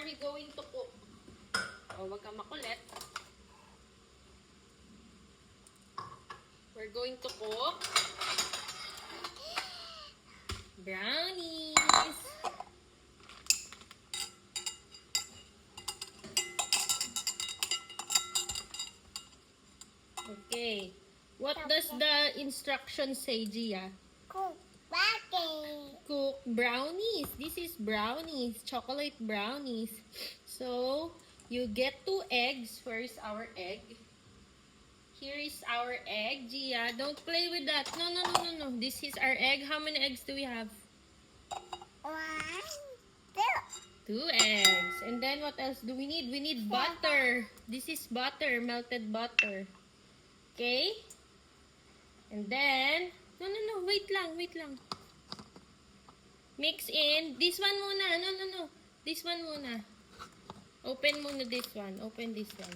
we going to cook? Oh, wag kang makulit. We're going to cook brownies. Okay. What does the instruction say, Gia? Cook brownies. Cook brownies. This is brownies. Chocolate brownies. So, you get 2 eggs. Where is our egg? Here is our egg, Gia. Don't play with that. No, no, no, no, no. This is our egg. How many eggs do we have? 1, 2. 2 eggs. And then what else do we need? We need butter. This is butter. Melted butter. Okay? And then, no, no, no. Wait lang, wait lang. Mix in. This one muna. No, no, no. This one muna. Open muna this one. Open this one.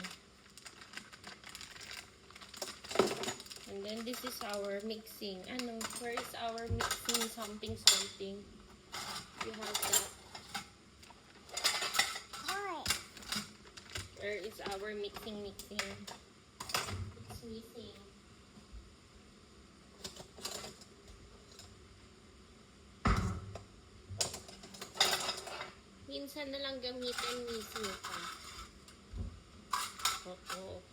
And then this is our mixing. Ano, where is our mixing something something? You have that. Where is our mixing? It's missing. Minsan na lang gamitin, missing ka. Oo.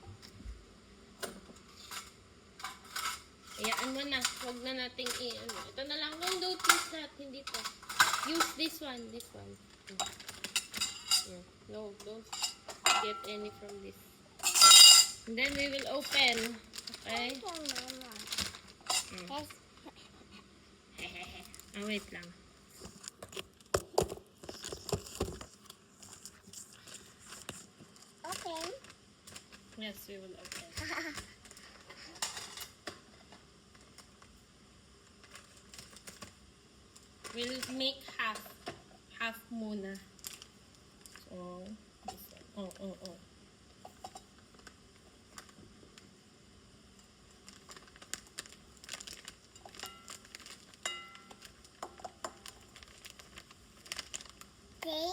Hayaan mo na. Huwag na nating i-ano. Ito na lang. No, don't use that. Hindi to. Use this one. This one. Yeah. No, don't get any from this. And then we will open. Okay? Oh, wait lang. Okay. Yes, we will open. We'll make half. Half muna. So, this one. Oh. Okay.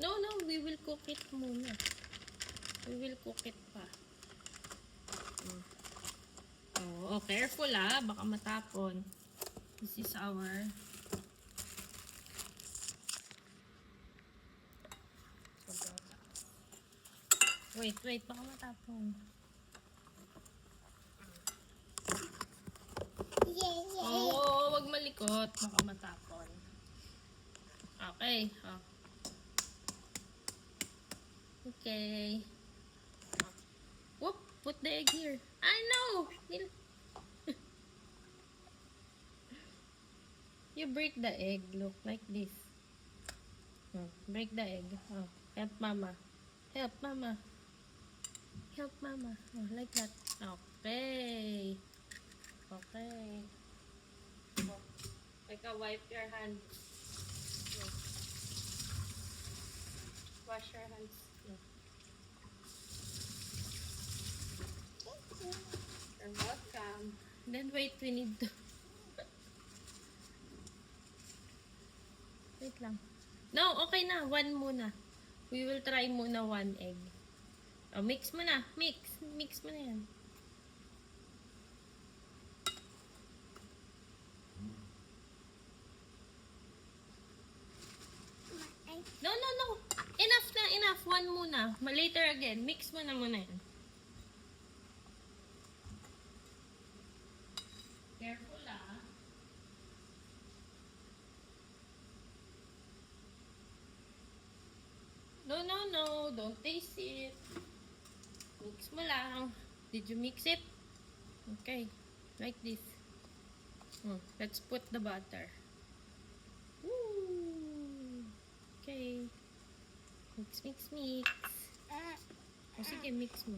No, we will cook it muna. We will cook it pa. Oh, careful baka matapon. This is our Wait, baka matapon. Yeah. Oh, wag malikot, baka matapon. Okay, Okay. Whoop, put the egg here. I know. You break the egg. Look, like this. Break the egg. Help mama. Help mama. Help mama. Like that. Okay. Okay. Wipe your hands. Wash your hands. You're welcome. Then wait, we need to... Wait lang. No, okay na. 1 muna. We will try muna 1 egg. Oh, mix mo na. Mix mo na yan. No. Enough na, enough. 1 muna. Later again. Mix mo na muna yan. Careful No. Don't taste it. Mix mo lang. Did you mix it? Okay. Like this. Let's put the butter. Woo! Okay. Mix. O sige, mix mo.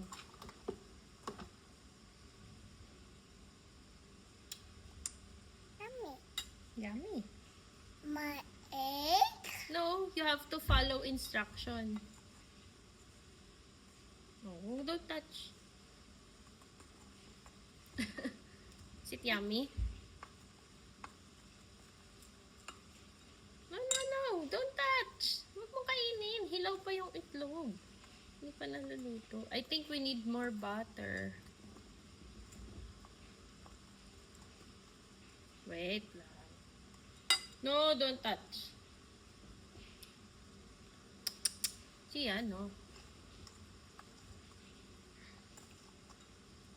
Yummy. My egg? No, you have to follow instruction. No, don't touch. Is it yummy? No. Don't touch. Huwag mo kainin. hilaw pa yung itlog. Hindi pa naluluto. I think we need more butter. Wait lang. No, don't touch. Siya, no?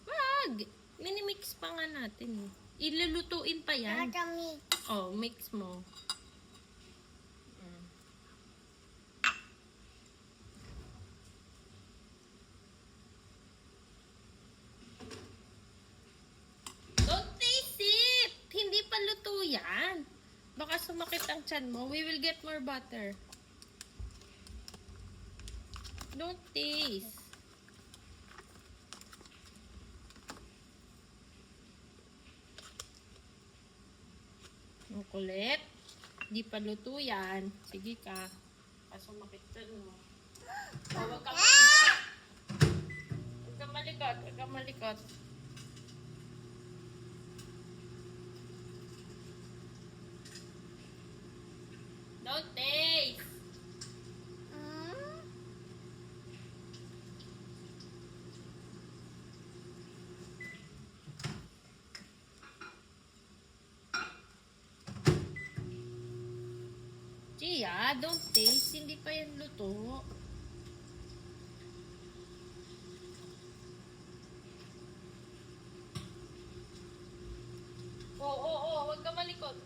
Wag! Minimix pa nga natin eh. Ilulutuin pa yan. Tata-mix. Oh, mix mo. Don't taste it! Hindi pa luto yan. Baka sumakit ang tiyan mo. We will get more butter. Don't taste. Ang kulit. Di pa luto yan. Sige ka. Sumakit ka, no? Oh, wag ka malikot. Wag ka malikot. Wag ka malikot. Don't taste. Mm. Gia, don't taste. Hindi pa yan luto. Oo. Huwag ka malikot.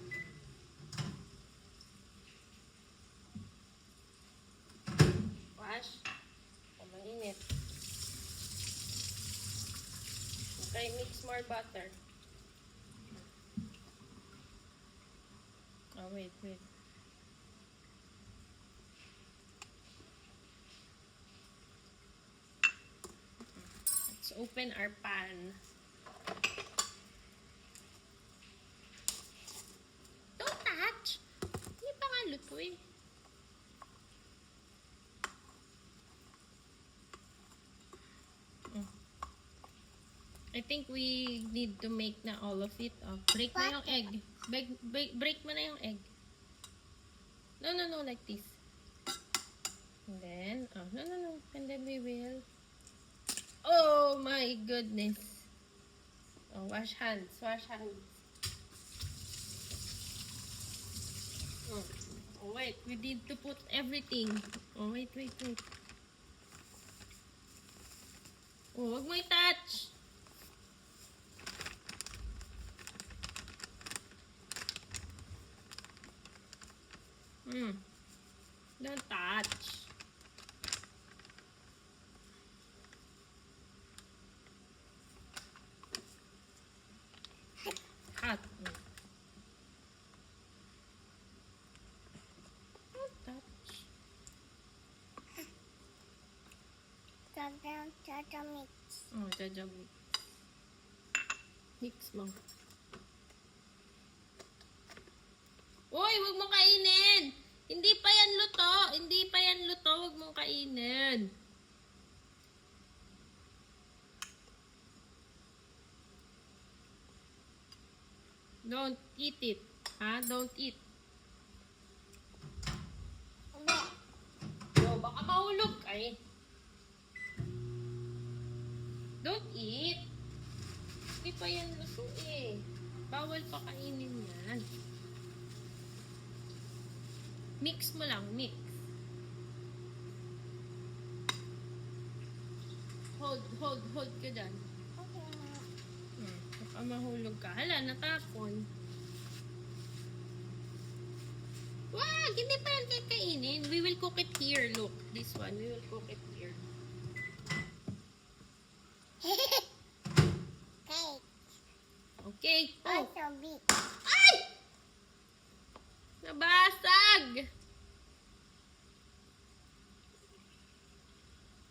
Wash. Mainit. Okay, mix more butter. Oh, wait. Let's open our pan. Don't touch! Hindi pa nga luto eh. I think we need to make na all of it. Oh, break mo yung egg. Break mo na yung egg. No, like this. And then, no. And then we will. Oh my goodness. Oh, wash hands. Oh, wait. We need to put everything. Oh, wait. Oh, wag mo i-touch. Don't touch. Hot. Don't touch. Tata-mix. Oh, jajabit. Mix mo. Uy, wag mong kainin! Hindi pa yan luto. Wag mong kainin. Don't eat it. Ha? Don't eat. No, baka mahulog ka eh. Don't eat. Hindi pa yan luto eh. Bawal pa kainin yan. Mix mo lang, mix. Hold ka dyan. Okay. Baka mahulog ka. Hala, natapon. Wag! Hindi pa yan kakainin. We will cook it here. Look, this one. We will cook it here. Okay. Oh! Also big. Ay! Nabasag!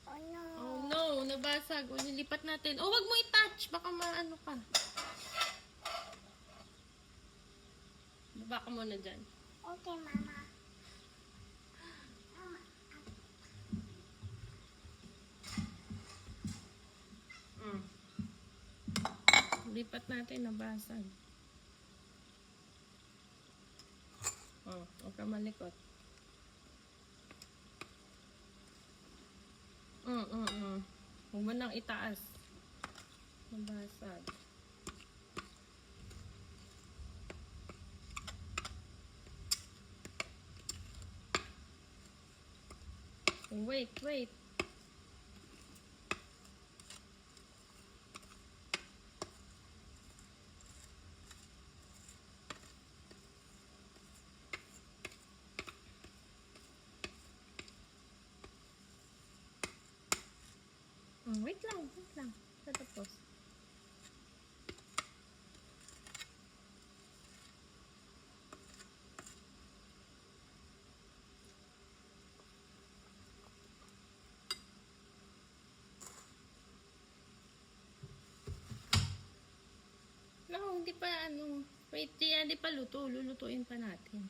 Oh no. Oh no, nabasag. O, nilipat natin. Oh, wag mo i-touch. Baka maano ka. Baba ka muna dyan. Okay, Mama. Lipat natin, nabasag. Oh, huwag ka malikot. Huwag mo nang itaas. Mabasag. Wait, wait. Wait lang, wait lang. Tatapos. No, hindi pa ano. Wait, hindi pa luto. Lulutuin pa natin.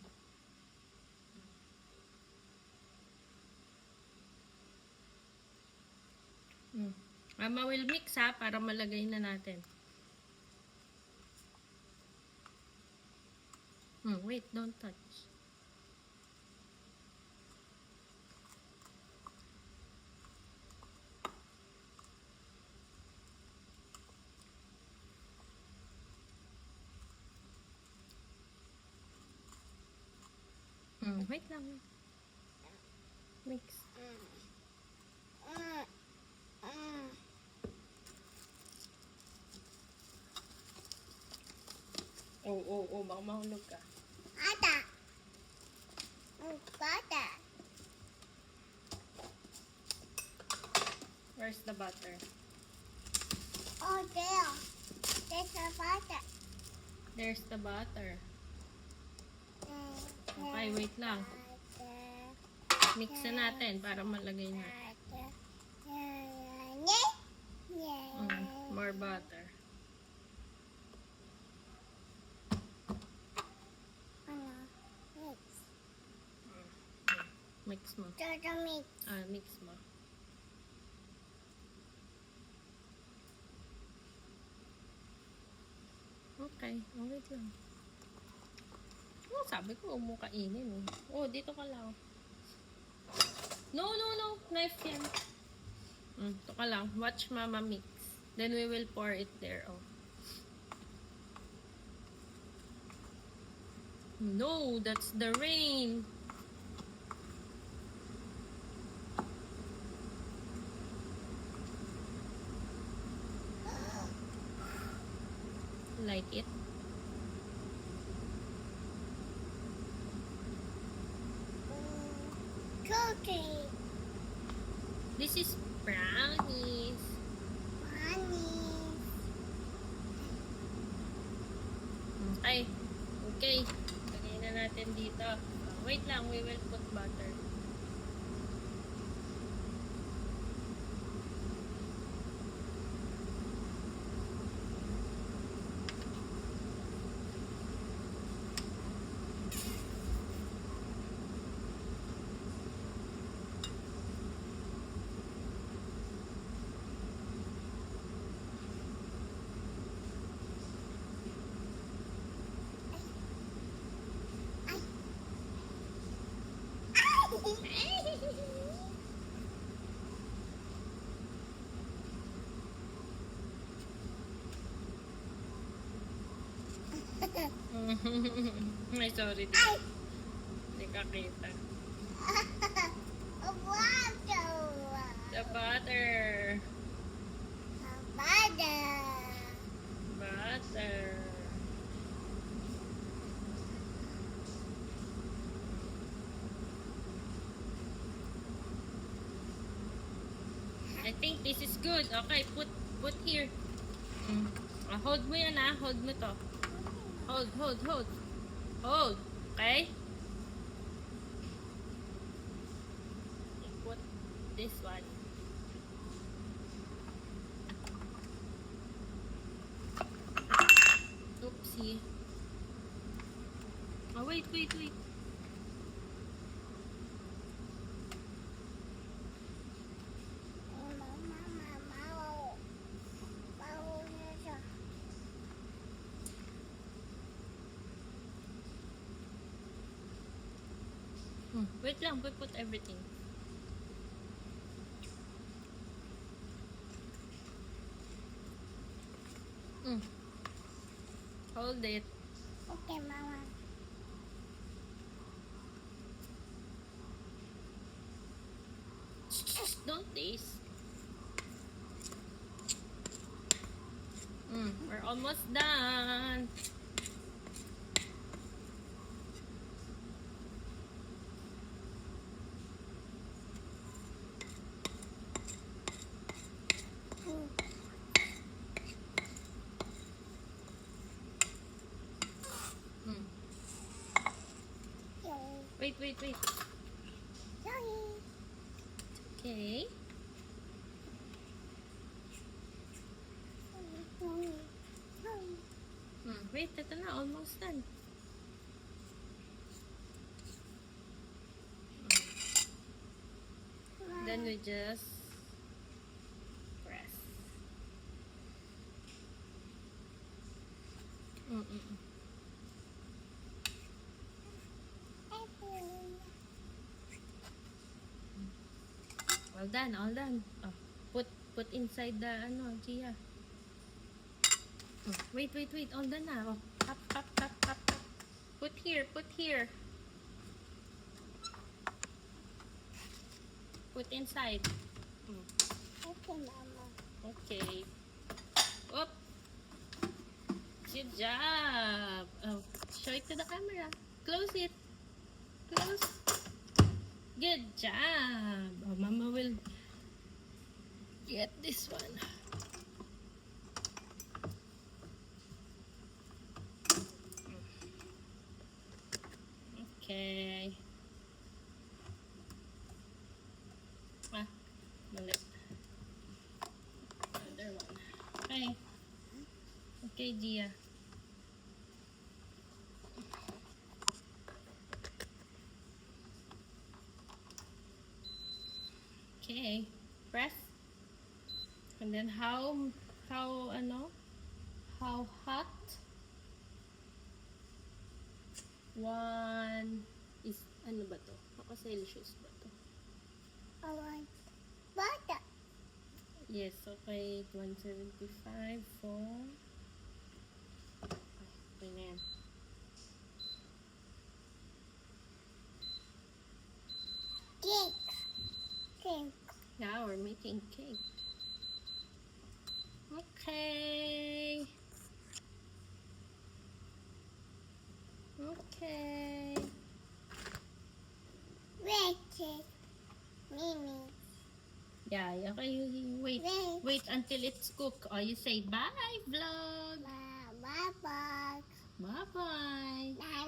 Mama will mix ha, para malagay na natin. Wait, don't touch. Wait lang. Mix. Oh, baka mahulog ka. Ada. Butter. Where's the butter? Oh, there. There's a butter. There's the butter. Okay, wait lang. Mix na natin para malagay na. More butter. Mix mo. Mix mo. Okay, wait lang. Sabi ko, huwag mo kainin eh. Dito ka lang. No. Knife yan. Ito ka lang. Watch mama mix. Then we will pour it there. No, that's the rain. Light it. Cookie. This is brownies. Okay. Lagay na natin dito. Wait lang, we will put butter. Ay, sorry. Hindi ka kita. The butter. Butter. I think this is good. Okay, put here. Hold mo yan hold mo to. Hold. Okay? Put this one. Oopsie. Wait. Wait lang, we put everything. Hold it. Okay, Mama. Don't taste. We're almost done. Mm. Mm. Sorry. Wait. Sorry. Okay. Sorry. Sorry. Wait, ito na. Almost done. Then we just press. All done. Oh, put inside the ano, Gia. Oh, wait. All done na. Oh, up. Put here. Put inside. Okay, Mama. Okay. Oop. Good job. Oh, show it to the camera. Close it. Close. Good job. Oh, Mama will get this one. Okay. Mali. Another one. Okay, Gia. Okay. Press. And then how hot? One is, ano ba to? Celsius ba to? I want butter. Yes, okay. 175 for... Okay na yan. Cake. Cake. Yeah, we're making cake. Okay. Red cake. Mimi. Yeah, okay. Wait. Red. Wait until it's cooked. Or you say bye, vlog. Bye bye. Bye-bye. Bye